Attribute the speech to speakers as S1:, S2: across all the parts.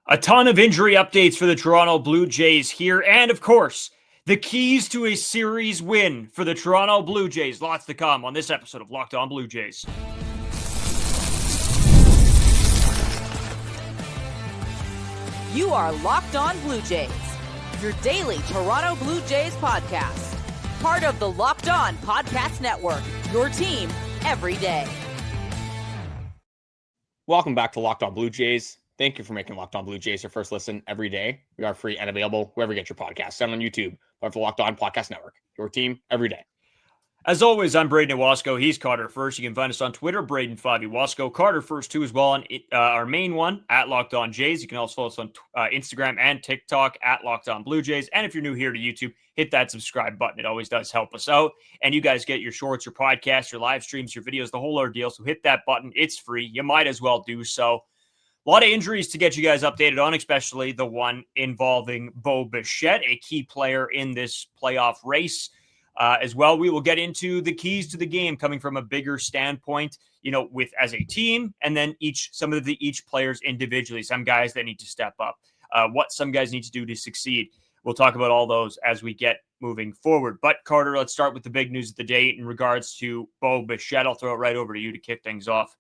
S1: A ton of injury updates for the Toronto Blue Jays here. And of course, the keys to a series win for the Toronto Blue Jays. Lots to come on this episode of Locked On Blue Jays.
S2: You are Locked On Blue Jays, your daily Toronto Blue Jays podcast. Part of the Locked On Podcast Network, your team every day.
S3: Welcome back to Locked On Blue Jays. Thank you for making Locked On Blue Jays your first listen every day. We are free and available wherever you get your podcasts. And on YouTube, part of the Locked On Podcast Network, your team every day.
S1: As always, I'm Brayden Wasco. He's Carter First. You can find us on Twitter, Brayden5 Wasco. Carter First, too, as well on our main one, at Locked On Jays. You can also follow us on Instagram and TikTok, at Locked On Blue Jays. And if you're new here to YouTube, hit that subscribe button. It always does help us out. And you guys get your shorts, your podcasts, your live streams, your videos, the whole ordeal. So hit that button. It's free. You might as well do so. A lot of injuries to get you guys updated on, especially the one involving Bo Bichette, a key player in this playoff race. As well, we will get into the keys to the game coming from a bigger standpoint, with as a team, and then each players individually, some guys that need to step up, what some guys need to do to succeed. We'll talk about all those as we get moving forward. But Carter, let's start with the big news of the day in regards to Bo Bichette. I'll throw it right over to you to kick things off.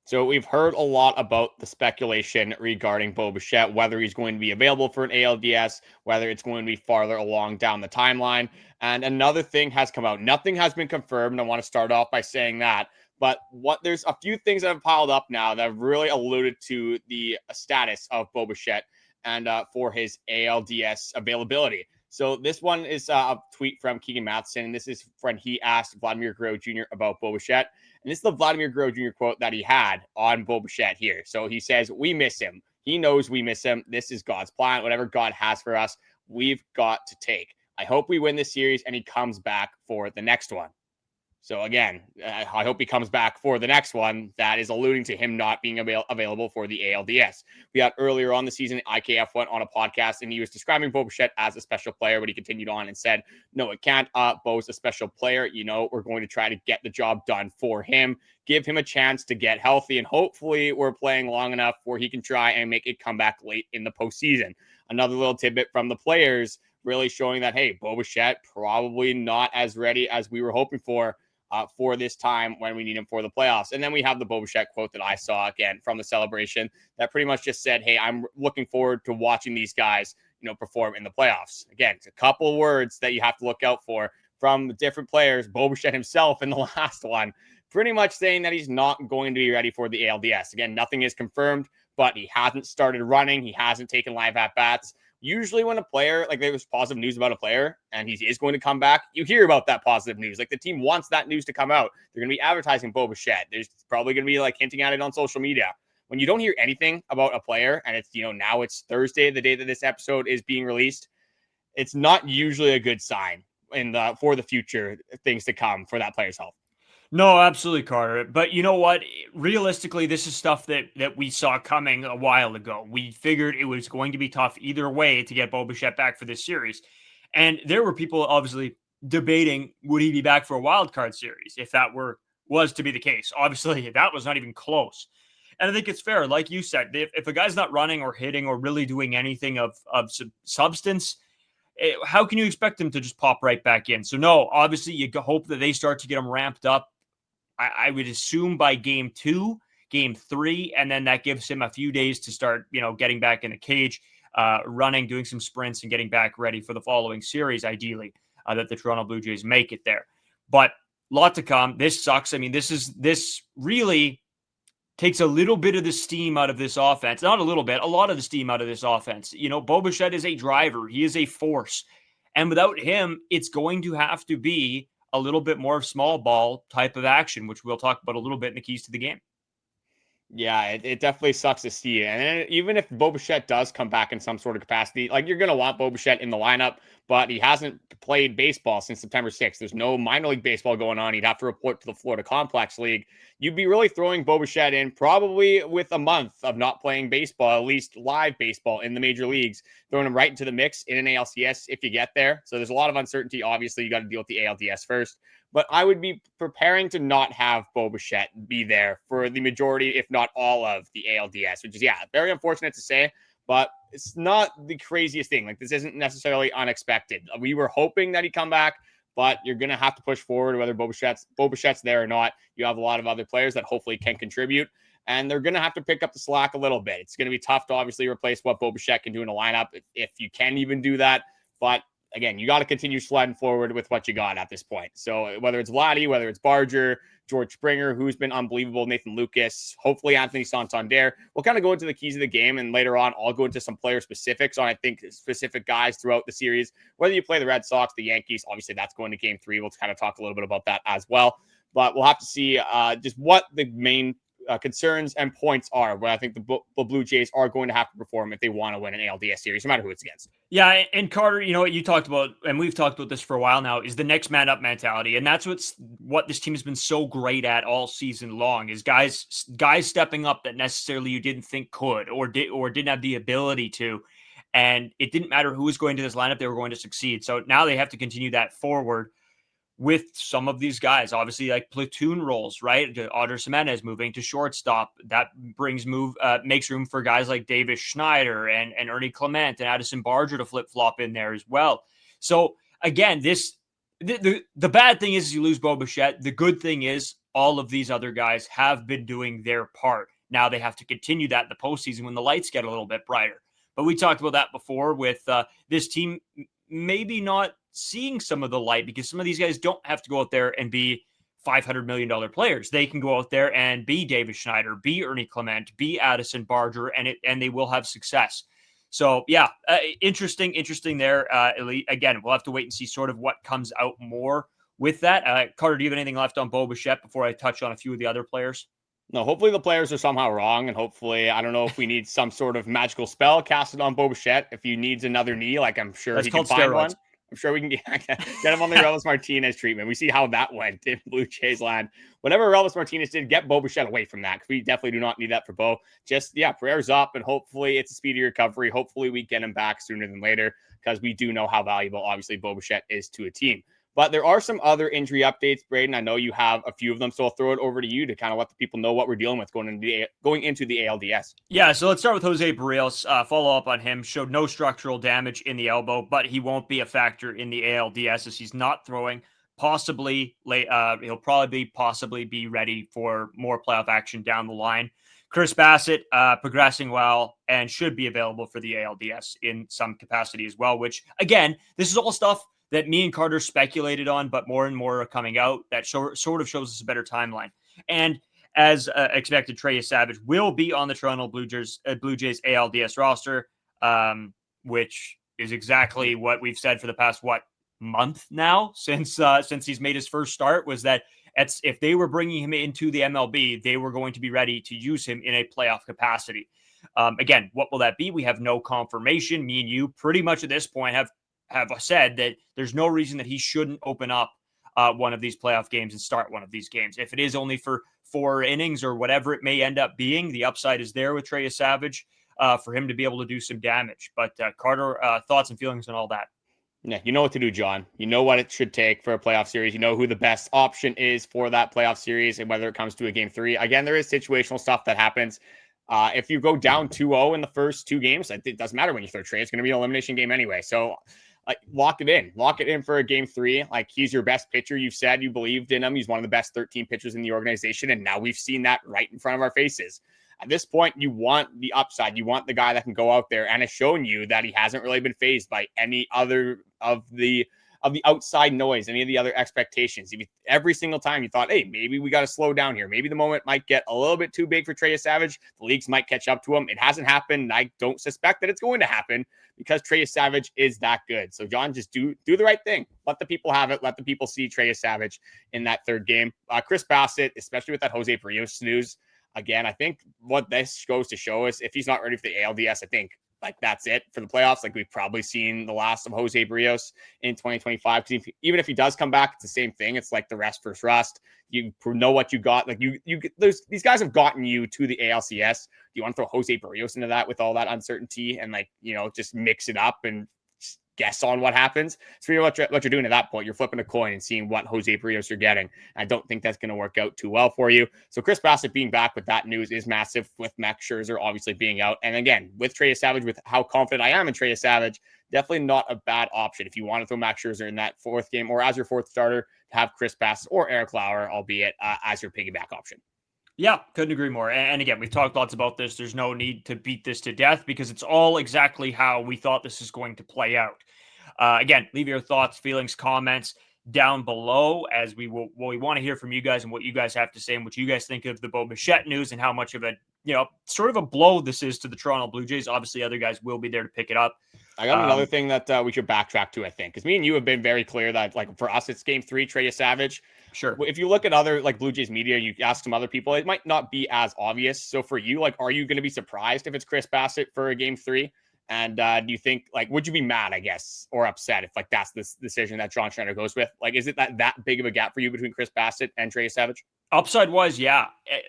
S3: So we've heard a lot about the speculation regarding Bo Bichette, whether he's going to be available for an ALDS, whether it's going to be farther along down the timeline. And another thing has come out. Nothing has been confirmed. I want to start off by saying that. But there's a few things that have piled up now that have really alluded to the status of Bo Bichette and for his ALDS availability. So this one is a tweet from Keegan Matheson. And this is when he asked Vladimir Guerrero Jr. about Bo Bichette. And this is the Vladimir Guerrero Jr. quote that he had on Bo Bichette here. So he says, "We miss him. He knows we miss him. This is God's plan. Whatever God has for us, we've got to take. I hope we win this series and he comes back for the next one." So again, I hope he comes back for the next one. That is alluding to him not being available for the ALDS. We had earlier on the season, IKF went on a podcast and he was describing Bo Bichette as a special player, but he continued on and said, "No, it can't. Bo's a special player. We're going to try to get the job done for him, give him a chance to get healthy, and hopefully we're playing long enough where he can try and make a comeback late in the postseason." Another little tidbit from the players really showing that, hey, Bo Bichette probably not as ready as we were hoping for this time when we need him for the playoffs. And then we have the Bo Bichette quote that I saw again from the celebration that pretty much just said, "Hey, I'm looking forward to watching these guys, perform in the playoffs." Again, it's a couple of words that you have to look out for from different players. Bo Bichette himself in the last one, pretty much saying that he's not going to be ready for the ALDS. Again, nothing is confirmed, but he hasn't started running. He hasn't taken live at-bats. Usually when a player, like there's positive news about a player and he is going to come back, you hear about that positive news. Like the team wants that news to come out. They're going to be advertising Bo Bichette. There's probably going to be like hinting at it on social media. When you don't hear anything about a player and it's, now it's Thursday, the day that this episode is being released, it's not usually a good sign for the future things to come for that player's health.
S1: No, absolutely, Carter. But you know what? Realistically, this is stuff that we saw coming a while ago. We figured it was going to be tough either way to get Bo Bichette back for this series. And there were people obviously debating, would he be back for a wild card series if that was to be the case? Obviously, that was not even close. And I think it's fair. Like you said, if a guy's not running or hitting or really doing anything of substance, how can you expect him to just pop right back in? So no, obviously you hope that they start to get him ramped up. I would assume by game 2, game 3, and then that gives him a few days to start, getting back in the cage, running, doing some sprints, and getting back ready for the following series, ideally, that the Toronto Blue Jays make it there. But a lot to come. This sucks. I mean, this really takes a little bit of the steam out of this offense. Not a little bit, a lot of the steam out of this offense. Bo Bichette is a driver. He is a force. And without him, it's going to have to be a little bit more of small ball type of action, which we'll talk about a little bit in the keys to the game.
S3: Yeah, it definitely sucks to see it. And even if Bo Bichette does come back in some sort of capacity, like you're going to want Bo Bichette in the lineup, but he hasn't played baseball since September 6th. There's no minor league baseball going on. He'd have to report to the Florida Complex League. You'd be really throwing Bo Bichette in probably with a month of not playing baseball, at least live baseball in the major leagues, throwing him right into the mix in an ALCS if you get there. So there's a lot of uncertainty. Obviously, you got to deal with the ALDS first. But I would be preparing to not have Bo Bichette be there for the majority, if not all, of the ALDS, which is, very unfortunate to say. but it's not the craziest thing. Like, this isn't necessarily unexpected. We were hoping that he'd come back, but you're going to have to push forward whether Bo Bichette's there or not. You have a lot of other players that hopefully can contribute, and they're going to have to pick up the slack a little bit. It's going to be tough to obviously replace what Bo Bichette can do in a lineup if you can even do that. But again, you got to continue sliding forward with what you got at this point. So whether it's Vladdy, whether it's Barger, George Springer, who's been unbelievable, Nathan Lucas, hopefully Anthony Santander, we'll kind of go into the keys of the game. And later on, I'll go into some player specifics on, I think, specific guys throughout the series. Whether you play the Red Sox, the Yankees, obviously that's going to game 3. We'll kind of talk a little bit about that as well. But we'll have to see just what the main concerns and points are where I think the Blue Jays are going to have to perform if they want to win an ALDS series, no matter who it's against.
S1: Yeah, and Carter, you know what you talked about, and we've talked about this for a while now, is the next man up mentality, and that's what this team has been so great at all season long, is guys stepping up that necessarily you didn't think could or didn't have the ability to, and it didn't matter who was going to this lineup, they were going to succeed. So now they have to continue that forward with some of these guys, obviously like platoon roles, right? Jimenez moving to shortstop, that makes room for guys like Davis Schneider and Ernie Clement and Addison Barger to flip flop in there as well. So again, the bad thing is you lose Bo Bichette. The good thing is all of these other guys have been doing their part. Now they have to continue that in the postseason when the lights get a little bit brighter. But we talked about that before with this team maybe not seeing some of the light, because some of these guys don't have to go out there and be $500 million players. They can go out there and be Davis Schneider, be Ernie Clement, be Addison Barger, and they will have success. So yeah, interesting there. Again, we'll have to wait and see sort of what comes out more with that. Carter, do you have anything left on Bo Bichette before I touch on a few of the other players?
S3: No, hopefully the players are somehow wrong, and hopefully, I don't know if we need some sort of magical spell casted on Bo Bichette. If he needs another knee, like I'm sure he can find one. I'm sure we can get him on the Orelvis Martinez treatment. We see how that went in Blue Jays land. Whatever Orelvis Martinez did, get Bo Bichette away from that, because we definitely do not need that for Bo. Just, prayers up, and hopefully it's a speedy recovery. Hopefully we get him back sooner than later, because we do know how valuable, obviously, Bo Bichette is to a team. But there are some other injury updates, Brayden. I know you have a few of them, so I'll throw it over to you to kind of let the people know what we're dealing with going into the ALDS.
S1: Yeah, so let's start with Jose Berrios. Follow up on him. Showed no structural damage in the elbow, but he won't be a factor in the ALDS as he's not throwing. He'll probably be ready for more playoff action down the line. Chris Bassitt progressing well and should be available for the ALDS in some capacity as well, which, again, this is all stuff that me and Carter speculated on, but more and more are coming out that sort of shows us a better timeline. And as expected, Trey Savage will be on the Toronto Blue Jays ALDS roster, which is exactly what we've said for the past, month now since he's made his first start, was that if they were bringing him into the MLB, they were going to be ready to use him in a playoff capacity. Again, what will that be? We have no confirmation. Me and you pretty much at this point have said that there's no reason that he shouldn't open up one of these playoff games and start one of these games. If it is only for 4 innings or whatever it may end up being, the upside is there with Trey Savage for him to be able to do some damage. But Carter, thoughts and feelings on all that?
S3: Yeah, you know what to do, John. You know what it should take for a playoff series. You know who the best option is for that playoff series, and whether it comes to a game 3. Again, there is situational stuff that happens. If you go down 2-0 in the first 2 games, it doesn't matter when you throw Trey. It's going to be an elimination game anyway. So lock it in for a game 3. Like, he's your best pitcher. You've said you believed in him. He's one of the best 13 pitchers in the organization. And now we've seen that right in front of our faces. At this point, you want the upside. You want the guy that can go out there and has shown you that he hasn't really been fazed by any other of the outside noise, any of the other expectations. Every single time you thought, hey, maybe we got to slow down here. Maybe the moment might get a little bit too big for Trey Savage. The leagues might catch up to him. It hasn't happened. I don't suspect that it's going to happen, because Trey Savage is that good. So, John, just do the right thing. Let the people have it. Let the people see Trey Savage in that 3rd game. Chris Bassitt, especially with that Jose Berrios news. Again, I think what this goes to show is if he's not ready for the ALDS, I think that's it for the playoffs. Like, we've probably seen the last of Jose Berrios in 2025. Because even if he does come back, it's the same thing. It's like the rest versus rust. You know what you got. Like, these guys have gotten you to the ALCS. Do you want to throw Jose Berrios into that with all that uncertainty and just mix it up and guess on what happens. It's pretty much what you're doing at that point. You're flipping a coin and seeing what Jose Berrios you're getting. I don't think that's going to work out too well for you. So Chris Bassitt being back with that news is massive, with Max Scherzer obviously being out. And again, with Trey Savage, with how confident I am in Trey Savage, definitely not a bad option. If you want to throw Max Scherzer in that fourth game or as your fourth starter, to have Chris Bassitt or Eric Lauer, albeit as your piggyback option.
S1: Yeah, couldn't agree more. And again, we've talked lots about this. There's no need to beat this to death because it's all exactly how we thought this is going to play out. Again, leave your thoughts, feelings, comments down below as we want to hear from you guys and what you guys have to say and what you guys think of the Bo Bichette news and how much of a, sort of a blow this is to the Toronto Blue Jays. Obviously, other guys will be there to pick it up.
S3: I got another thing that we should backtrack to, I think, because me and you have been very clear that, like, for us, it's game 3, Trey Savage.
S1: Sure.
S3: If you look at other, like, Blue Jays media, you ask some other people, it might not be as obvious. So for you, like, are you going to be surprised if it's Chris Bassitt for a game 3? And do you think, like, would you be mad, I guess, or upset if, like, that's the decision that John Schneider goes with? Like, is it that big of a gap for you between Chris Bassitt and Trey Savage?
S1: Upside wise, yeah.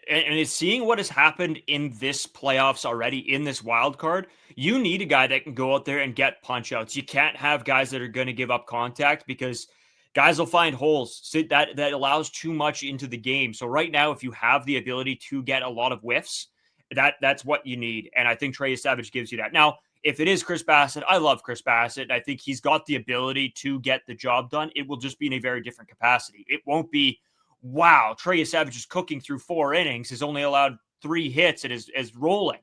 S1: And it's seeing what has happened in this playoffs already in this wild card. You need a guy that can go out there and get punch outs. You can't have guys that are going to give up contact because guys will find holes that allows too much into the game. So right now, if you have the ability to get a lot of whiffs, that's what you need. And I think Trey Savage gives you that. Now, if it is Chris Bassitt, I love Chris Bassitt. I think he's got the ability to get the job done. It will just be in a very different capacity. It won't be, wow, Trey Savage is cooking through 4 innings, has only allowed 3 hits and is rolling.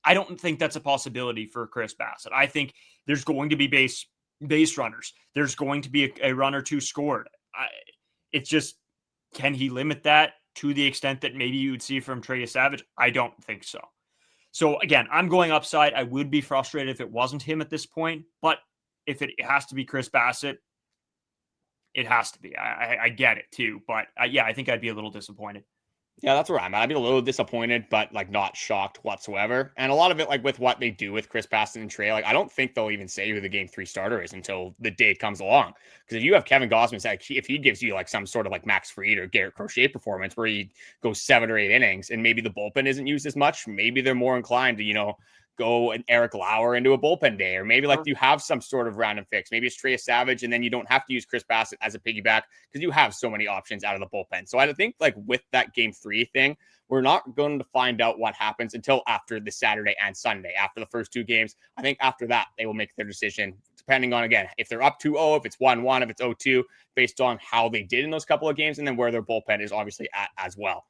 S1: I don't think that's a possibility for Chris Bassitt. I think there's going to be base runners. There's going to be a run or two scored. It's just, can he limit that to the extent that maybe you would see from Trey Savage? I don't think so. So again, I'm going upside. I would be frustrated if it wasn't him at this point, but if it has to be Chris Bassitt, it has to be. I get it too, but I think I'd be a little disappointed.
S3: Yeah, that's where I'm at. I'd be a little disappointed, but like not shocked whatsoever. And a lot of it, like with what they do with Chris Bassitt and Trey, like I don't think they'll even say who the game 3 starter is until the day comes along. Because if you have Kevin Gausman, like, if he gives you like some sort of like Max Fried or Garrett Crochet performance where he goes 7 or 8 innings and maybe the bullpen isn't used as much, maybe they're more inclined to, go an Eric Lauer into a bullpen day, or maybe like you have some sort of random fix. Maybe it's Trey Savage, and then you don't have to use Chris Bassitt as a piggyback because you have so many options out of the bullpen. So I think like with that game 3 thing, we're not going to find out what happens until after the Saturday and Sunday, after the first 2 games. I think after that, they will make their decision, depending on, again, if they're up 2-0, if it's 1-1, if it's 0-2, based on how they did in those couple of games, and then where their bullpen is obviously at as well.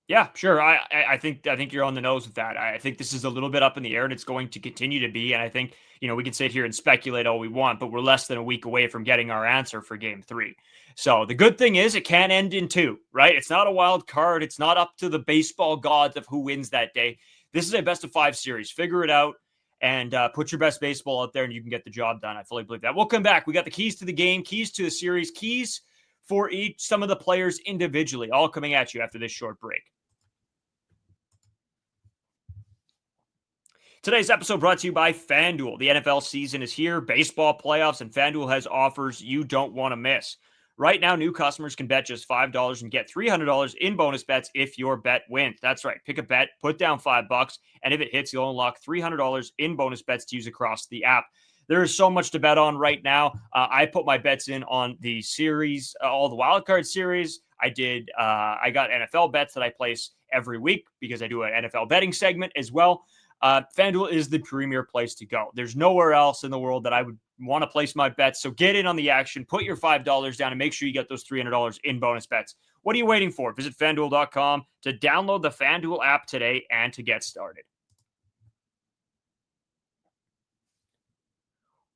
S1: Yeah, sure. I think you're on the nose with that. I think this is a little bit up in the air, and it's going to continue to be. And I think, we can sit here and speculate all we want, but we're less than a week away from getting our answer for game 3. So the good thing is it can end in 2, right? It's not a wild card. It's not up to the baseball gods of who wins that day. This is a best of 5 series. Figure it out and put your best baseball out there, and you can get the job done. I fully believe that. We'll come back. We got the keys to the game, keys to the series, keys for some of the players individually, all coming at you after this short break. Today's episode brought to you by FanDuel. The NFL season is here, baseball playoffs, and FanDuel has offers you don't want to miss. Right now, new customers can bet just $5 and get $300 in bonus bets if your bet wins. That's right. Pick a bet, put down $5, and if it hits, you'll unlock $300 in bonus bets to use across the app. There is so much to bet on right now. I put my bets in on the series, all the wildcard series. I got NFL bets that I place every week because I do an NFL betting segment as well. FanDuel is the premier place to go. There's nowhere else in the world that I would want to place my bets. So get in on the action, put your $5 down, and make sure you get those $300 in bonus bets. What are you waiting for? Visit FanDuel.com to download the FanDuel app today and to get started.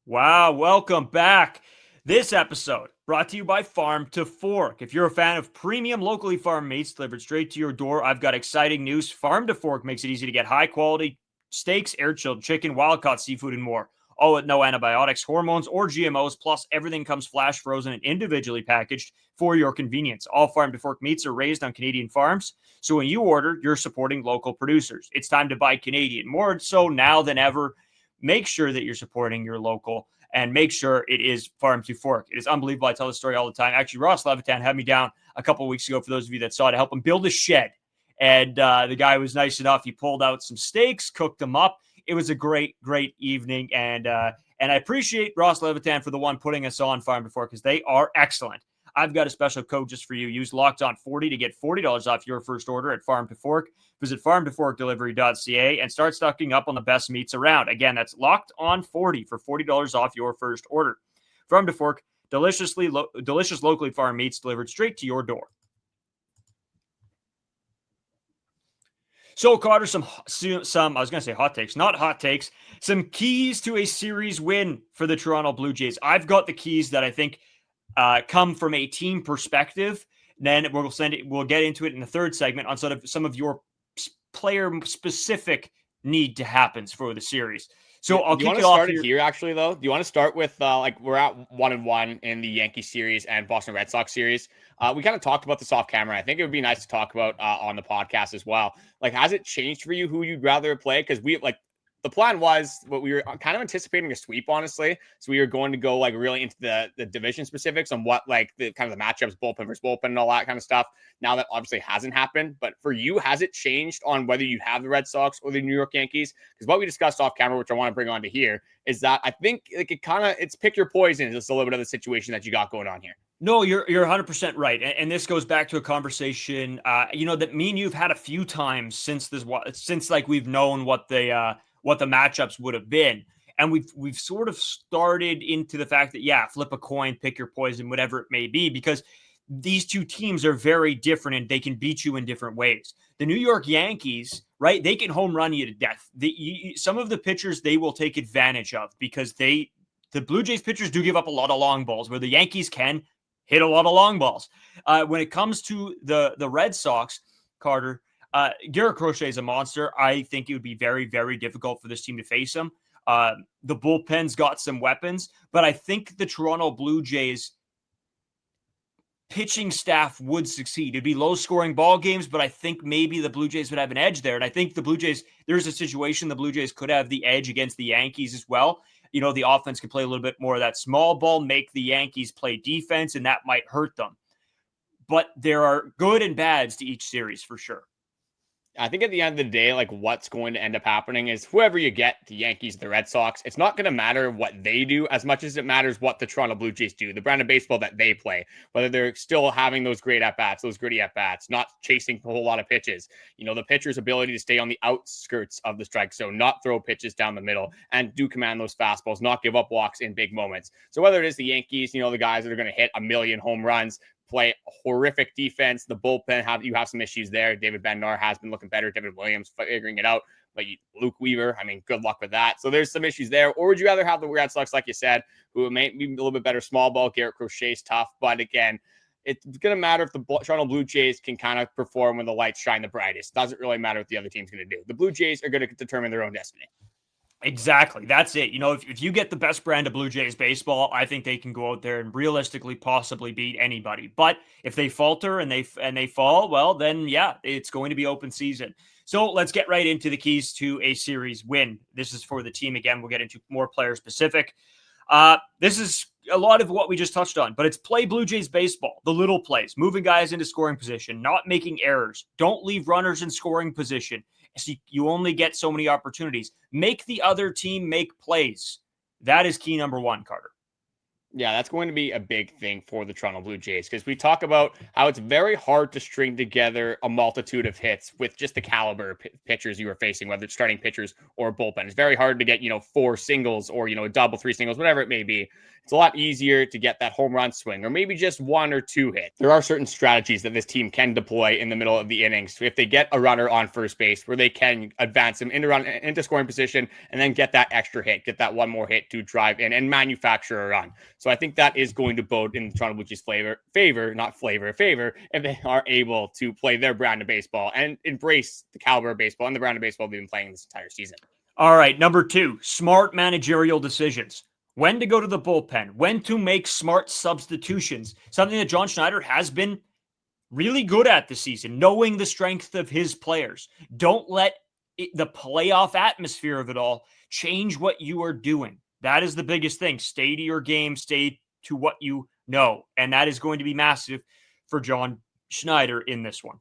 S1: Wow, welcome back. This episode brought to you by Farm to Fork. If you're a fan of premium locally farmed meats delivered straight to your door, I've got exciting news. Farm to Fork makes it easy to get high quality steaks, air-chilled chicken, wild-caught seafood, and more. All with no antibiotics, hormones, or GMOs, plus everything comes flash frozen and individually packaged for your convenience. All Farm to Fork meats are raised on Canadian farms, so when you order, you're supporting local producers. It's time to buy Canadian, more so now than ever. Make sure that you're supporting your local and make sure it is Farm to Fork. It is unbelievable. I tell this story all the time. Actually, Ross Levitan had me down a couple of weeks ago, for those of you that saw, to help him build a shed. And the guy was nice enough. He pulled out some steaks, cooked them up It was a great evening, and I appreciate Ross Levitan for the one putting us on Farm to Fork because they are excellent. I've got a special code just for you. Use Locked On 40 to get $40 off your first order at Farm to Fork. Visit farmtoforkdelivery.ca and start stocking up on the best meats around. Again, that's Locked On 40 for $40 off your first order. Farm to Fork, delicious locally farmed meats delivered straight to your door. So, Carter, some I was going to say hot takes, not hot takes, some keys to a series win for the Toronto Blue Jays. I've got the keys that I think come from a team perspective. Then we'll get into it in the third segment on sort of some of your player-specific need to happens for the series. So I'll kick it off
S3: here. Actually, though, do you want to start with we're at 1-1 in the Yankee series and Boston Red Sox series? We kind of talked about this off camera. I think it would be nice to talk about on the podcast as well. Like, has it changed for you who you'd rather play? Because the plan was what we were kind of anticipating a sweep, honestly. So we were going to go really into the division specifics on what the kind of the matchups, bullpen versus bullpen and all that kind of stuff. Now that obviously hasn't happened, but for you, has it changed on whether you have the Red Sox or the New York Yankees? Because what we discussed off camera, which I want to bring on to here, is that I think it's pick your poison. It's a little bit of the situation that you got going on here.
S1: No, you're 100% right. And this goes back to a conversation, that me and you've had a few times since we've known what the matchups would have been. And we've sort of started into the fact that, flip a coin, pick your poison, whatever it may be, because these two teams are very different and they can beat you in different ways. The New York Yankees, right, they can home run you to death. Some of the pitchers they will take advantage of because the Blue Jays pitchers do give up a lot of long balls where the Yankees can hit a lot of long balls. When it comes to the Red Sox, Carter, Garrett Crochet is a monster. I think it would be very, very difficult for this team to face him. The bullpen's got some weapons, but I think the Toronto Blue Jays pitching staff would succeed. It'd be low-scoring ball games, but I think maybe the Blue Jays would have an edge there. And I think the Blue Jays, there's a situation the Blue Jays could have the edge against the Yankees as well. The offense could play a little bit more of that small ball, make the Yankees play defense, and that might hurt them. But there are good and bads to each series for sure.
S3: I think at the end of the day, what's going to end up happening is whoever you get, the Yankees, the Red Sox, it's not going to matter what they do as much as it matters what the Toronto Blue Jays do, the brand of baseball that they play, whether they're still having those great at-bats, those gritty at-bats, not chasing a whole lot of pitches, the pitcher's ability to stay on the outskirts of the strike zone, not throw pitches down the middle, and do command those fastballs, not give up walks in big moments. So whether it is the Yankees, the guys that are going to hit 1 million home runs, play horrific defense. The bullpen, you have some issues there. David Bednar has been looking better. David Williams figuring it out. But Luke Weaver, good luck with that. So there's some issues there. Or would you rather have the Red Sox, like you said, who may be a little bit better small ball? Garrett Crochet's tough. But again, it's going to matter if the Toronto Blue Jays can kind of perform when the lights shine the brightest. Doesn't really matter what the other team's going to do. The Blue Jays are going to determine their own destiny.
S1: Exactly. That's it. If you get the best brand of Blue Jays baseball, I think they can go out there and realistically possibly beat anybody. But if they falter and they fall, well, then it's going to be open season. So let's get right into the keys to a series win. This is for the team. Again, we'll get into more player specific. This is a lot of what we just touched on, but it's play Blue Jays baseball, the little plays, moving guys into scoring position, not making errors. Don't leave runners in scoring position. So you only get so many opportunities. Make the other team make plays. That is key number one, Carter.
S3: Yeah, that's going to be a big thing for the Toronto Blue Jays because we talk about how it's very hard to string together a multitude of hits with just the caliber of pitchers you are facing, whether it's starting pitchers or bullpen. It's very hard to get, 4 singles or, a double, 3 singles, whatever it may be. It's a lot easier to get that home run swing or maybe just 1 or 2 hits. There are certain strategies that this team can deploy in the middle of the innings. If they get a runner on first base where they can advance him into scoring position and then get that extra hit, get that 1 more hit to drive in and manufacture a run. So I think that is going to bode in the Toronto Blue Jays' favor, if they are able to play their brand of baseball and embrace the caliber of baseball and the brand of baseball they've been playing this entire season.
S1: All right, number 2, smart managerial decisions. When to go to the bullpen, when to make smart substitutions, something that John Schneider has been really good at this season, knowing the strength of his players. Don't let the playoff atmosphere of it all change what you are doing. That is the biggest thing. Stay to your game, stay to what you know. And that is going to be massive for John Schneider in this one.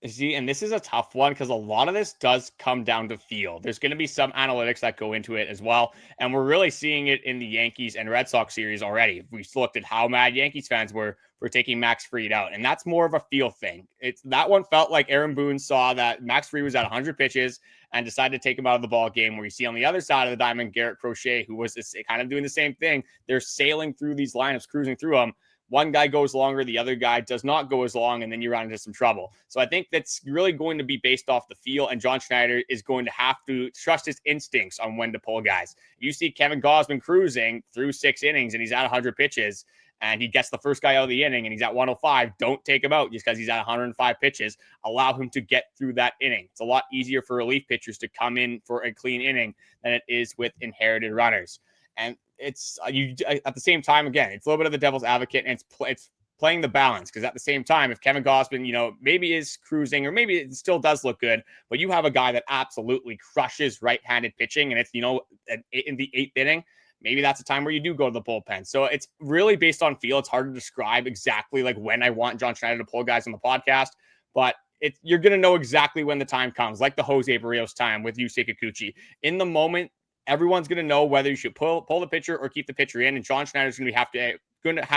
S3: See, and this is a tough one because a lot of this does come down to feel. There's going to be some analytics that go into it as well. And we're really seeing it in the Yankees and Red Sox series already. We looked at how mad Yankees fans were for taking Max Fried out. And that's more of a feel thing. It's that one felt like Aaron Boone saw that Max Fried was at 100 pitches and decided to take him out of the ball game, where you see on the other side of the diamond, Garrett Crochet, who was kind of doing the same thing. They're sailing through these lineups, cruising through them. One guy goes longer, the other guy does not go as long, and then you run into some trouble. So I think that's really going to be based off the feel, and John Schneider is going to have to trust his instincts on when to pull guys. You see Kevin Gausman cruising through 6 innings, and he's at 100 pitches, and he gets the first guy out of the inning, and he's at 105. Don't take him out just because he's at 105 pitches. Allow him to get through that inning. It's a lot easier for relief pitchers to come in for a clean inning than it is with inherited runners. And it's you at the same time, again, it's a little bit of the devil's advocate, and it's playing the balance, because at the same time, if Kevin Gausman, maybe is cruising, or maybe it still does look good, but you have a guy that absolutely crushes right-handed pitching, and it's in the 8th inning, maybe that's a time where you do go to the bullpen. So it's really based on feel. It's hard to describe exactly like when I want John Schneider to pull guys on the podcast, but you're going to know exactly when the time comes, like the Jose Berrios time with Yusei Kikuchi. In the moment, everyone's going to know whether you should pull the pitcher or keep the pitcher in, and John Schneider's going to have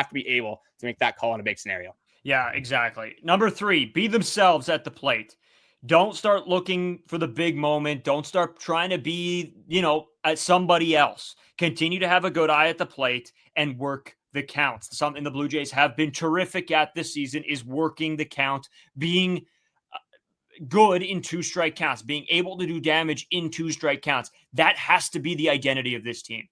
S3: to be able to make that call in a big scenario.
S1: Yeah, exactly. Number 3, be themselves at the plate. Don't start looking for the big moment. Don't start trying to be, at somebody else. Continue to have a good eye at the plate and work the counts. Something the Blue Jays have been terrific at this season is working the count, being good in 2-strike counts, being able to do damage in 2-strike counts. That has to be the identity of this team.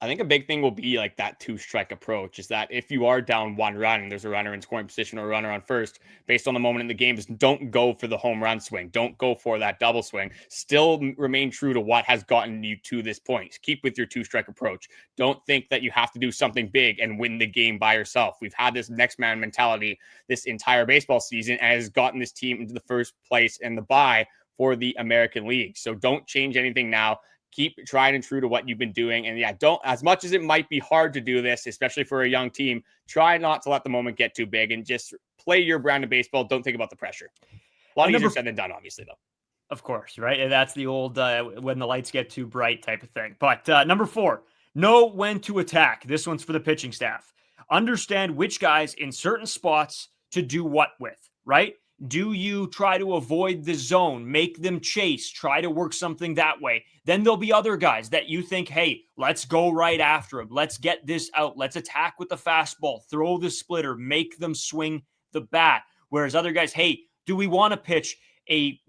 S3: I think a big thing will be like that 2-strike approach, is that if you are down 1 run and there's a runner in scoring position or a runner on first, based on the moment in the game, just don't go for the home run swing. Don't go for that double swing. Still remain true to what has gotten you to this point. Keep with your 2-strike approach. Don't think that you have to do something big and win the game by yourself. We've had this next man mentality this entire baseball season, and has gotten this team into the first place in the bye for the American League. So don't change anything now. Keep trying and true to what you've been doing. And don't, as much as it might be hard to do this, especially for a young team, try not to let the moment get too big and just play your brand of baseball. Don't think about the pressure. A lot easier said than done, obviously, though.
S1: Of course, right? And that's the old when the lights get too bright type of thing. But number 4, know when to attack. This one's for the pitching staff. Understand which guys in certain spots to do what with, right? Do you try to avoid the zone, make them chase, try to work something that way? Then there'll be other guys that you think, hey, let's go right after him. Let's get this out. Let's attack with the fastball, throw the splitter, make them swing the bat. Whereas other guys, hey, do we want to pitch a,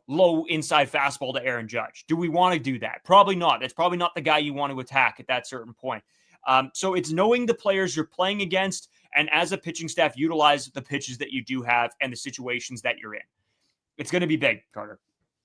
S1: low inside fastball to Aaron Judge? Do we want to do that? Probably not. That's probably not the guy you want to attack at that certain point. So it's knowing the players you're playing against, and as a pitching staff, utilize the pitches that you do have and the situations that you're in. It's going to be big, Carter.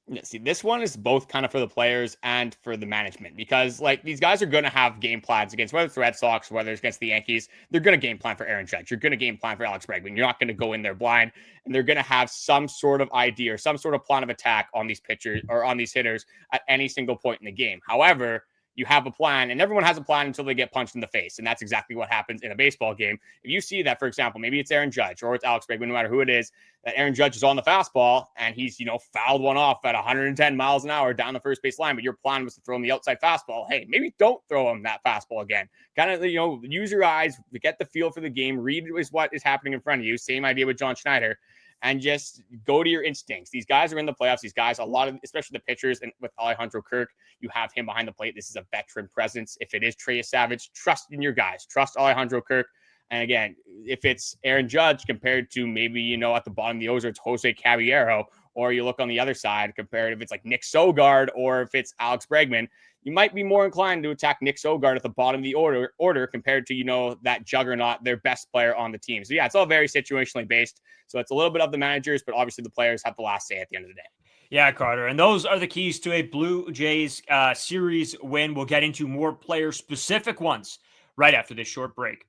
S3: Yeah, see, this one is both kind of for the players and for the management, because these guys are going to have game plans against, whether it's the Red Sox, whether it's against the Yankees. They're going to game plan for Aaron Judge. You're going to game plan for Alex Bregman. You're not going to go in there blind, and they're going to have some sort of idea or some sort of plan of attack on these pitchers or on these hitters at any single point in the game. However, you have a plan, and everyone has a plan until they get punched in the face. And that's exactly what happens in a baseball game. If you see that, for example, maybe it's Aaron Judge or it's Alex Bregman, no matter who it is, that Aaron Judge is on the fastball and he's, fouled one off at 110 miles an hour down the first base line, but your plan was to throw him the outside fastball. Hey, maybe don't throw him that fastball again. Kind of, use your eyes, get the feel for the game, read what is happening in front of you. Same idea with John Schneider. And just go to your instincts. These guys are in the playoffs. These guys, a lot of, especially the pitchers, and with Alejandro Kirk, you have him behind the plate. This is a veteran presence. If it is Trey Savage, trust in your guys. Trust Alejandro Kirk. And again, if it's Aaron Judge compared to maybe, at the bottom of the order, it's Jose Caballero, or you look on the other side, compared if it's like Nick Sogard or if it's Alex Bregman, you might be more inclined to attack Nick Sogard at the bottom of the order compared to, that juggernaut, their best player on the team. So yeah, it's all very situationally based. So it's a little bit of the managers, but obviously the players have the last say at the end of the day.
S1: Yeah, Carter. And those are the keys to a Blue Jays series win. We'll get into more player-specific ones right after this short break.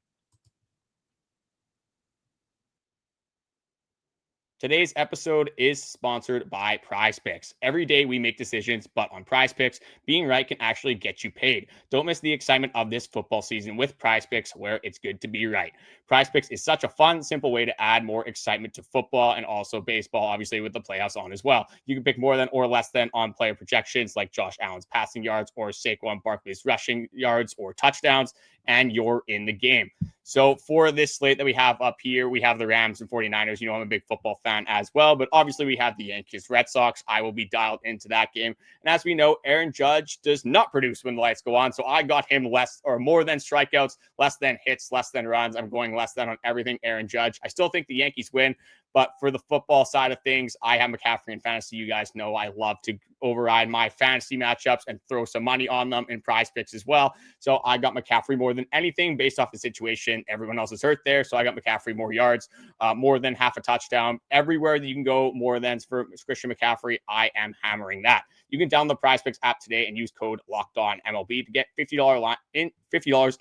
S3: Today's episode is sponsored by Prize Picks. Every day we make decisions, but on Prize Picks, being right can actually get you paid. Don't miss the excitement of this football season with Prize Picks, where it's good to be right. Prize Picks is such a fun, simple way to add more excitement to football and also baseball, obviously with the playoffs on as well. You can pick more than or less than on player projections like Josh Allen's passing yards or Saquon Barkley's rushing yards or touchdowns, and you're in the game. So for this slate that we have up here, we have the Rams and 49ers. You know, I'm a big football fan as well, but obviously we have the Yankees, Red Sox. I will be dialed into that game. And as we know, Aaron Judge does not produce when the lights go on. So I got him less or more than strikeouts, less than hits, less than runs. I'm going less than on everything Aaron Judge. I still think the Yankees win, but for the football side of things, I have McCaffrey in fantasy. You guys know I love to override my fantasy matchups and throw some money on them in Prize Picks as well. So I got McCaffrey more than anything based off the situation. Everyone else is hurt there. So I got McCaffrey more yards, more than half a touchdown. Everywhere that you can go more than for Christian McCaffrey, I am hammering that. You can download the Prize Picks app today and use code LOCKEDONMLB to get $50 in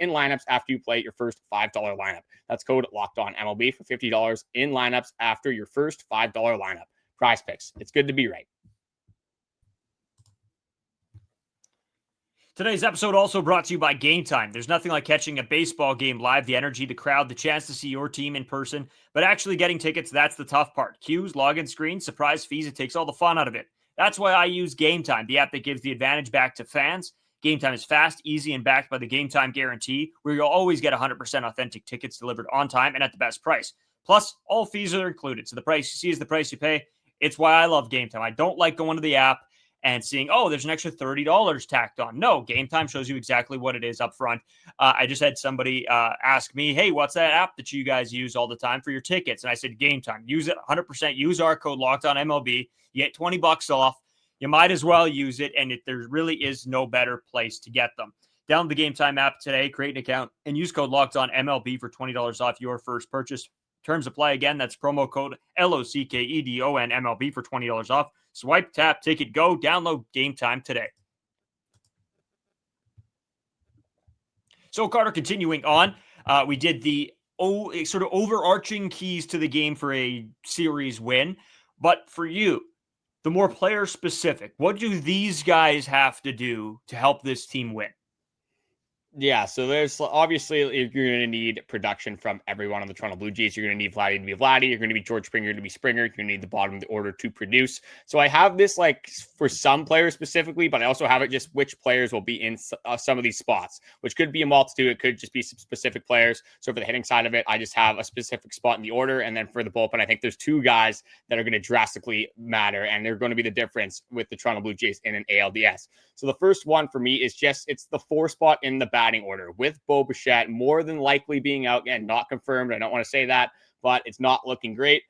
S3: lineups after you play your first $5 lineup. That's code LOCKEDONMLB for $50 in lineups after your first $5 lineup. Prize Picks. It's good to be right.
S1: Today's episode also brought to you by Game Time. There's nothing like catching a baseball game live, the energy, the crowd, the chance to see your team in person, but actually getting tickets, that's the tough part. Queues, login screens, surprise fees, it takes all the fun out of it. That's why I use Game Time, the app that gives the advantage back to fans. Game Time is fast, easy, and backed by the Game Time guarantee, where you'll always get 100% authentic tickets delivered on time and at the best price. Plus, all fees are included, so the price you see is the price you pay. It's why I love Game Time. I don't like going to the app and seeing, oh, there's an extra $30 tacked on. No, Game Time shows you exactly what it is up front. I just had somebody ask me, hey, what's that app that you guys use all the time for your tickets? And I said, Game Time. Use it 100%. Use our code LOCKEDONMLB. You get $20 off. You might as well use it, and there really is no better place to get them. Download the Game Time app today, create an account, and use code LOCKEDONMLB for $20 off your first purchase. Terms apply again. That's promo code LOCKEDONMLB for $20 off. Swipe, tap, ticket, go. Download Game Time today. So, Carter, continuing on, we did the sort of overarching keys to the game for a series win. But for you, the more player specific, what do these guys have to do to help this team win?
S3: Yeah, so there's obviously, if you're going to need production from everyone on the Toronto Blue Jays, you're going to need Vladdy to be Vladdy. You're going to be George Springer to be Springer. You're going to need the bottom of the order to produce. So I have this like for some players specifically, but I also have it just which players will be in some of these spots, which could be a multitude. It could just be some specific players. So for the hitting side of it, I just have a specific spot in the order. And then for the bullpen, I think there's two guys that are going to drastically matter, and they're going to be the difference with the Toronto Blue Jays in an ALDS. So the first one for me is it's the 4 spot in the batting order with Bo Bichette more than likely being out. Again, not confirmed. I don't want to say that, but it's not looking great.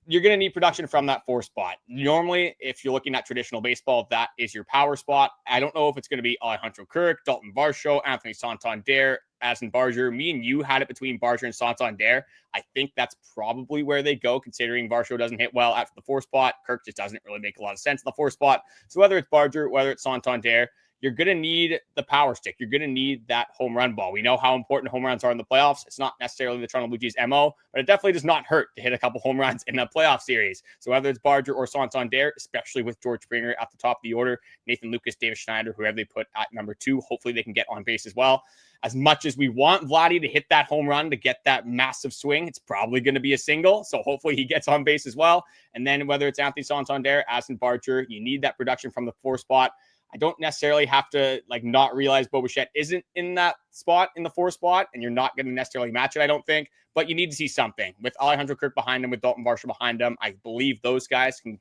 S3: You're going to need production from that 4 spot. Normally, if you're looking at traditional baseball, that is your power spot. I don't know if it's going to be Alejandro Kirk, Daulton Varsho, Anthony Santander, Aston Barger. Me and you had it between Barger and Santander. I think that's probably where they go, considering Varsho doesn't hit well after the 4 spot. Kirk just doesn't really make a lot of sense in the 4 spot. So whether it's Barger, whether it's Santander, you're going to need the power stick. You're going to need that home run ball. We know how important home runs are in the playoffs. It's not necessarily the Toronto Blue Jays' MO, but it definitely does not hurt to hit a couple home runs in a playoff series. So whether it's Barger or Santander, especially with George Springer at the top of the order, Nathan Lucas, David Schneider, whoever they put at number 2, hopefully they can get on base as well. As much as we want Vladdy to hit that home run to get that massive swing, it's probably going to be a single. So hopefully he gets on base as well. And then whether it's Anthony Santander, Aston Barger, you need that production from the 4 spot. I don't necessarily have to not realize Bo Bichette isn't in that spot, in the 4 spot, and you're not going to necessarily match it, I don't think. But you need to see something. With Alejandro Kirk behind him, with Daulton Varsho behind him, I believe those guys can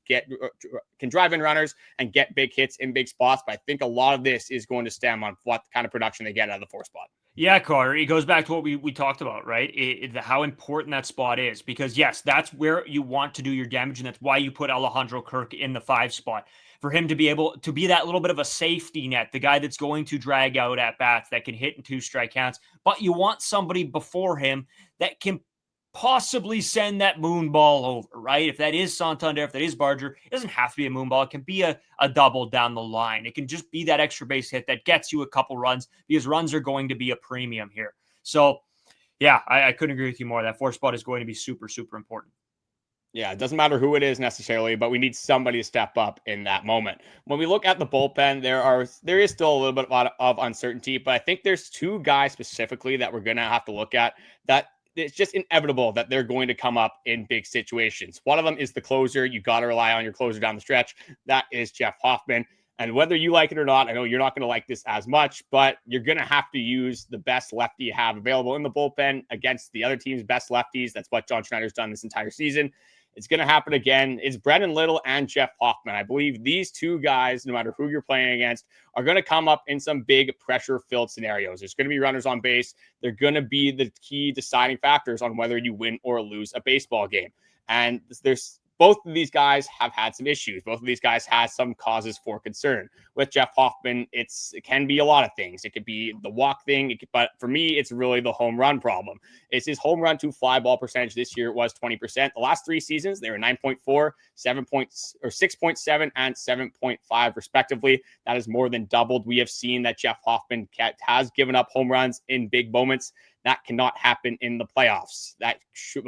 S3: drive in runners and get big hits in big spots. But I think a lot of this is going to stem on what kind of production they get out of the 4 spot.
S1: Yeah, Carter, it goes back to what we talked about, right? How important that spot is, because yes, that's where you want to do your damage, and that's why you put Alejandro Kirk in the 5 spot, for him to be able to be that little bit of a safety net, the guy that's going to drag out at bats, that can hit in 2 strike counts. But you want somebody before him that can possibly send that moon ball over, right? If that is Santander, if that is Barger, it doesn't have to be a moon ball. It can be a double down the line. It can just be that extra base hit that gets you a couple runs, because runs are going to be a premium here. So, yeah, I couldn't agree with you more. That 4 spot is going to be super, super important.
S3: Yeah, it doesn't matter who it is necessarily, but we need somebody to step up in that moment. When we look at the bullpen, there is still a little bit of uncertainty, but I think there's two guys specifically that we're going to have to look at that it's just inevitable that they're going to come up in big situations. One of them is the closer. You got to rely on your closer down the stretch. That is Jeff Hoffman. And whether you like it or not, I know you're not going to like this as much, but you're going to have to use the best lefty you have available in the bullpen against the other team's best lefties. That's what John Schneider's done this entire season. It's going to happen again. It's Brayden Little and Jeff Hoffman. I believe these two guys, no matter who you're playing against, are going to come up in some big pressure-filled scenarios. There's going to be runners on base. They're going to be the key deciding factors on whether you win or lose a baseball game. And there's both of these guys have had some issues. Both of these guys have some causes for concern. With Jeff Hoffman, it can be a lot of things. It could be the walk thing, but for me, it's really the home run problem. It's his home run to fly ball percentage this year was 20%. The last 3 seasons, they were 9.4, 6.7, and 7.5 respectively. That is more than doubled. We have seen that Jeff Hoffman has given up home runs in big moments. That cannot happen in the playoffs. That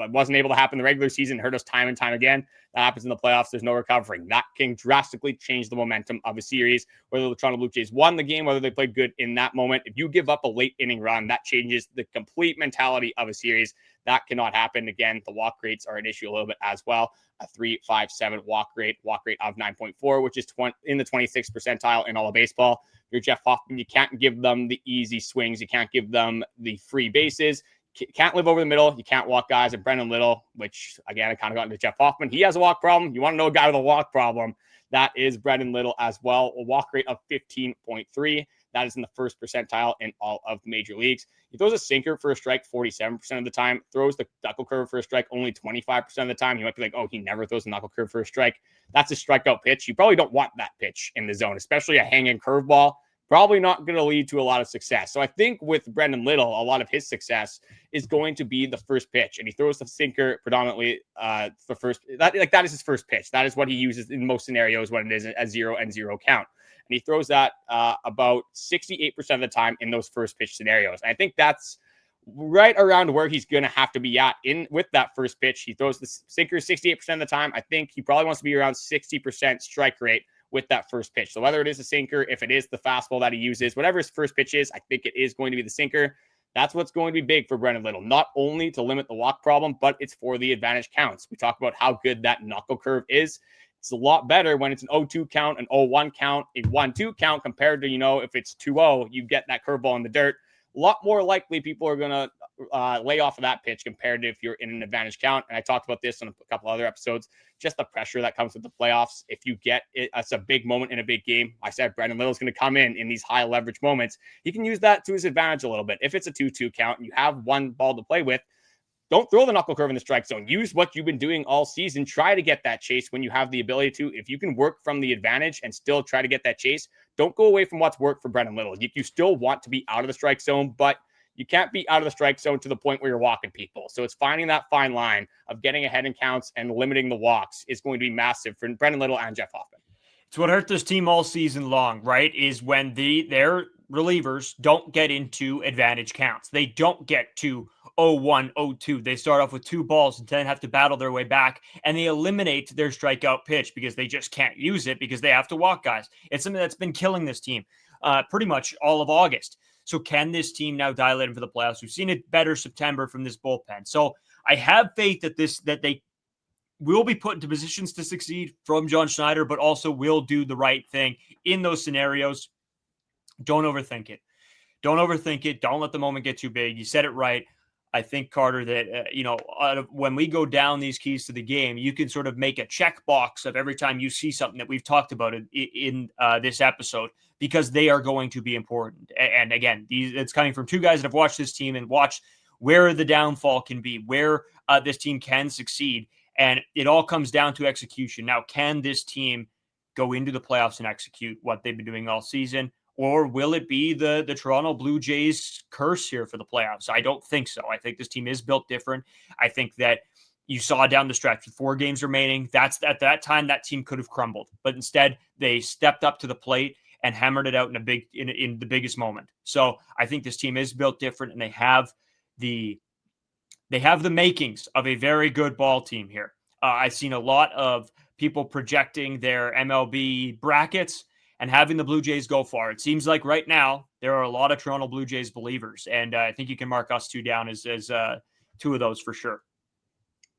S3: wasn't able to happen in the regular season. Hurt us time and time again. That happens in the playoffs. There's no recovering. That can drastically change the momentum of a series. Whether the Toronto Blue Jays won the game, whether they played good in that moment. If you give up a late inning run, that changes the complete mentality of a series. That cannot happen. Again, the walk rates are an issue a little bit as well. A 3.57 walk rate of 9.4, which is in the 26th percentile in all of baseball. You're Jeff Hoffman. You can't give them the easy swings. You can't give them the free bases. You can't live over the middle. You can't walk guys. And Brayden Little, which again, I kind of got into Jeff Hoffman. He has a walk problem. You want to know a guy with a walk problem? That is Brayden Little as well. A walk rate of 15.3. That is in the first percentile in all of major leagues. He throws a sinker for a strike 47% of the time, throws the knuckle curve for a strike only 25% of the time. You might be like, oh, he never throws a knuckle curve for a strike. That's a strikeout pitch. You probably don't want that pitch in the zone, especially a hanging curveball. Probably not going to lead to a lot of success. So I think with Brayden Little, a lot of his success is going to be the first pitch. And he throws the sinker predominantly the first. That is his first pitch. That is what he uses in most scenarios when it is a 0-0 count. And he throws that about 68% of the time in those first pitch scenarios. And I think that's right around where he's going to have to be at with that first pitch. He throws the sinker 68% of the time. I think he probably wants to be around 60% strike rate with that first pitch. So whether it is a sinker, if it is the fastball that he uses, whatever his first pitch is, I think it is going to be the sinker. That's what's going to be big for Brayden Little, not only to limit the walk problem, but it's for the advantage counts. We talk about how good that knuckle curve is. It's a lot better when it's an 0-2 count, an 0-1 count, a 1-2 count compared to, if it's 2-0, you get that curveball in the dirt. A lot more likely people are going to lay off of that pitch compared to if you're in an advantage count. And I talked about this on a couple other episodes, just the pressure that comes with the playoffs. If you get it, it's a big moment in a big game. I said Brayden Little's going to come in these high leverage moments. He can use that to his advantage a little bit. If it's a 2-2 count and you have one ball to play with, don't throw the knuckle curve in the strike zone. Use what you've been doing all season. Try to get that chase when you have the ability to. If you can work from the advantage and still try to get that chase, don't go away from what's worked for Brayden Little. You still want to be out of the strike zone, but you can't be out of the strike zone to the point where you're walking people. So it's finding that fine line of getting ahead in counts and limiting the walks is going to be massive for Brayden Little and Jeff Hoffman.
S1: It's what hurt this team all season long, right? Is when their relievers don't get into advantage counts. They don't get to 0-1, 0-2. They start off with 2 balls and then have to battle their way back, and they eliminate their strikeout pitch because they just can't use it because they have to walk guys. It's something that's been killing this team pretty much all of August. So can this team now dial in for the playoffs? We've seen a better September from this bullpen. So I have faith that they will be put into positions to succeed from John Schneider, but also will do the right thing in those scenarios. Don't overthink it. Don't overthink it. Don't let the moment get too big. You said it right. I think, Carter, that, when we go down these keys to the game, you can sort of make a checkbox of every time you see something that we've talked about in this episode, because they are going to be important. And again, it's coming from 2 guys that have watched this team and watched where the downfall can be, where this team can succeed. And it all comes down to execution. Now, can this team go into the playoffs and execute what they've been doing all season? Or will it be the Toronto Blue Jays curse here for the playoffs? I don't think so. I think this team is built different. I think that you saw down the stretch with 4 games remaining, that's at that time that team could have crumbled. But instead, they stepped up to the plate and hammered it out in the biggest moment. So I think this team is built different, and they have the makings of a very good ball team here. I've seen a lot of people projecting their MLB brackets and having the Blue Jays go far. It seems like right now there are a lot of Toronto Blue Jays believers, and I think you can mark us two down as two of those for sure.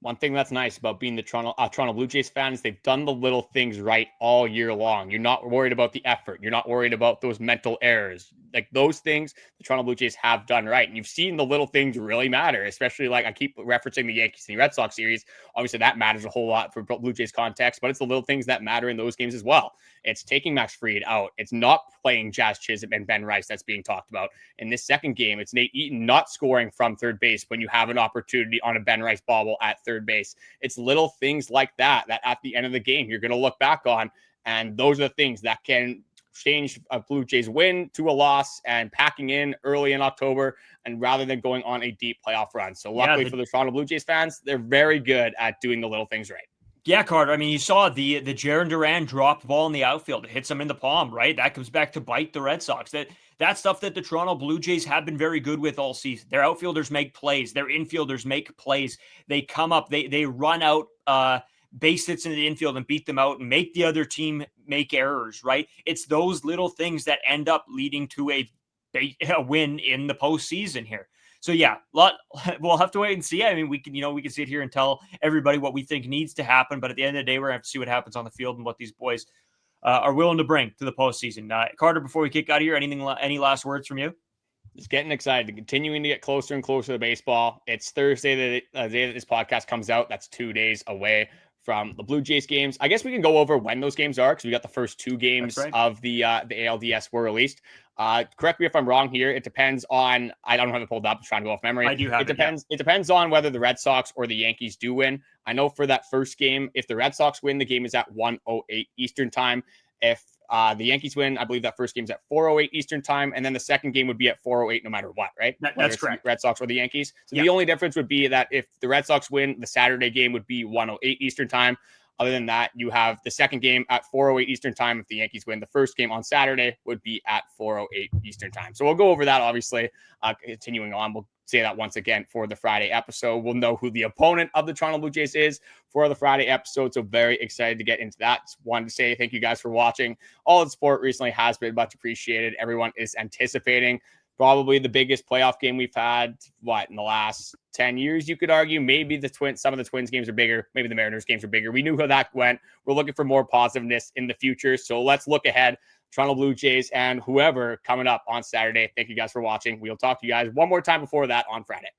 S3: One thing that's nice about being the Toronto Blue Jays fans, they've done the little things right all year long. You're not worried about the effort. You're not worried about those mental errors. Like those things, the Toronto Blue Jays have done right. And you've seen the little things really matter, especially like I keep referencing the Yankees and the Red Sox series. Obviously, that matters a whole lot for Blue Jays context, but it's the little things that matter in those games as well. It's taking Max Fried out. It's not playing Jazz Chisholm and Ben Rice that's being talked about. In this second game, it's Nate Eaton not scoring from third base when you have an opportunity on a Ben Rice bobble at third base. It's little things like that at the end of the game you're going to look back on, and those are the things that can change a Blue Jays win to a loss and packing in early in October, and rather than going on a deep playoff run. So luckily for the Toronto Blue Jays fans, they're very good at doing the little things right.
S1: Yeah, Carter. I mean, you saw the Jarren Duran dropped ball in the outfield. It hits him in the palm, right? That comes back to bite the Red Sox. That's stuff that the Toronto Blue Jays have been very good with all season. Their outfielders make plays. Their infielders make plays. They come up. They run out base hits into the infield and beat them out and make the other team make errors, right? It's those little things that end up leading to a win in the postseason here. So yeah, we'll have to wait and see. I mean, we can sit here and tell everybody what we think needs to happen, but at the end of the day, we're gonna have to see what happens on the field and what these boys are willing to bring to the postseason. Carter, before we kick out of here, any last words from you?
S3: Just getting excited, continuing to get closer and closer to baseball. It's Thursday, the day that this podcast comes out. That's 2 days away from the Blue Jays games. I guess we can go over when those games are because we got the first two games of the ALDS were released. Correct me if I'm wrong here. It depends on, I don't have it pulled up. I'm trying to go off memory.
S1: I do have it.
S3: It depends on whether the Red Sox or the Yankees do win. I know for that first game, if the Red Sox win, the game is at 1:08 Eastern time. If the Yankees win, I believe that first game's at 4:08 Eastern time, and then the second game would be at 4:08 no matter what, right?
S1: That's correct.
S3: The Red Sox or the Yankees. So the only difference would be that if the Red Sox win, the Saturday game would be 1:08 Eastern time. Other than that, you have the second game at 4:08 Eastern time. If the Yankees win, the first game on Saturday would be at 4:08 Eastern time. So we'll go over that, obviously. Continuing on, we'll say that once again for the Friday episode. We'll know who the opponent of the Toronto Blue Jays is for the Friday episode. So very excited to get into that. Just wanted to say thank you guys for watching. All the support recently has been much appreciated. Everyone is anticipating probably the biggest playoff game we've had, in the last 10 years, you could argue. Maybe some of the Twins games are bigger. Maybe the Mariners games are bigger. We knew how that went. We're looking for more positiveness in the future. So let's look ahead. Toronto Blue Jays and whoever coming up on Saturday. Thank you guys for watching. We'll talk to you guys one more time before that on Friday.